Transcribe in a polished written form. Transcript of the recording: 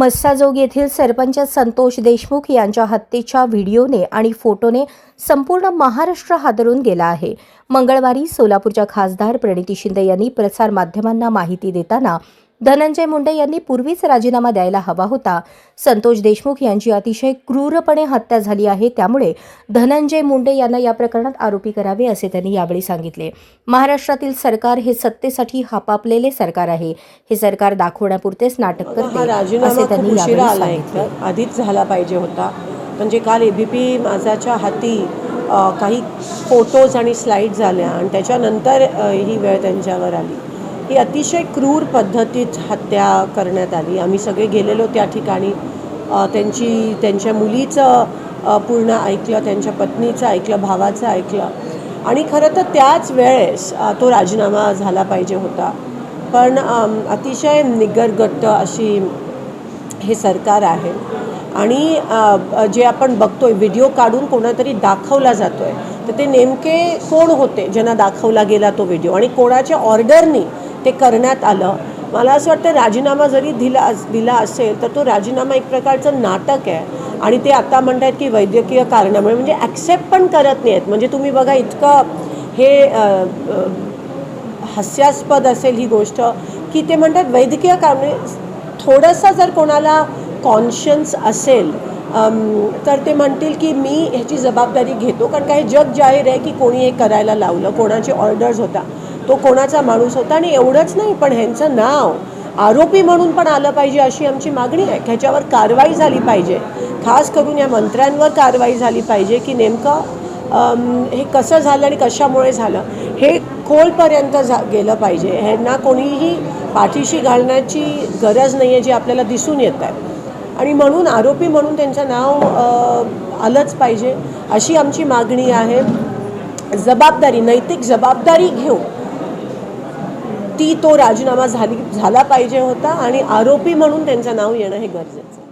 मस्साजोग येथील सरपंच संतोष देशमुख यांच्या हत्येच्या व्हिडिओने आणि फोटोने संपूर्ण महाराष्ट्र हादरून गेला आहे। मंगळवारी सोलापूरच्या खासदार प्रणिती शिंदे यांनी प्रसार माध्यमांना माहिती देताना धनंजय मुंडे यांनी पूर्वीच राजीनामा द्यायला हवा होता। संतोष देशमुख यांची अतिशय क्रूरपणे हत्या झाली आहे, त्यामुळे धनंजय मुंडे यांना या प्रकरणात आरोपी करावे असे त्यांनी यावेळी सांगितले। महाराष्ट्रातील सरकार हे सत्तेसाठी हापापलेले सरकार आहे। हे सरकार दाखवण्यापुरतेच नाटक करते असे त्यांनी यावेळी सांगितले। आधीच झाला पाहिजे होता, म्हणजे काल एबीपी माझाच्या हाती काही फोटोज आणि स्लाइड झाल्या आणि त्याच्यानंतर ही वेळ त्यांच्यावर आली। ही अतिशय क्रूर पद्धतीत हत्या करण्यात आली। आम्ही सगळे गेलेलो त्या ठिकाणी, त्यांच्या मुलीचं पूर्ण ऐकलं, त्यांच्या पत्नीचं ऐकलं, भावाचं ऐकलं आणि खरं तर त्याच वेळेस तो राजीनामा झाला पाहिजे होता। पण अतिशय निगरगट्ट अशी हे सरकार आहे आणि जे आपण बघतोय व्हिडिओ काढून कोणातरी दाखवला जातोय, तर ते नेमके कोण होते ज्यांना दाखवला गेला तो व्हिडिओ आणि कोणाच्या ऑर्डरनी ते करण्यात आलं। मला असं वाटतं राजीनामा जरी दिला असेल तर तो राजीनामा एक प्रकारचं नाटक आहे आणि ते आता म्हणतात की वैद्यकीय कारणामुळे, म्हणजे ॲक्सेप्ट पण करत नाहीत। म्हणजे तुम्ही बघा, इतकं हे हास्यास्पद असेल ही गोष्ट की ते म्हणतात वैद्यकीय कारणामुळे। थोडंसं जर कोणाला कॉन्शियन्स असेल तर ते म्हणतील की मी ह्याची जबाबदारी घेतो, कारण काही जग जाहीर आहे की कोणी हे करायला लावलं, कोणाचे ऑर्डर्स होता, तो कोणाचा माणूस होता। आणि एवढंच नाही, पण ह्यांचं नाव आरोपी म्हणून पण आलं पाहिजे अशी आमची मागणी आहे। ह्याच्यावर कारवाई झाली पाहिजे, खास करून या मंत्र्यांवर कारवाई झाली पाहिजे की नेमकं हे कसं झालं आणि कशामुळे झालं हे खोलपर्यंत गेलं पाहिजे। ह्यांना कोणीही पाठीशी घालण्याची गरज नाही आहे, जी आपल्याला दिसून येत आहे, आणि म्हणून आरोपी म्हणून त्यांचं नाव आलंच पाहिजे अशी आमची मागणी आहे। जबाबदारी, नैतिक जबाबदारी घेऊन तो राजीनामा झाला पाहिजे होता आणि आरोपी म्हणून त्यांचं नाव येणं हे गरजेचं आहे।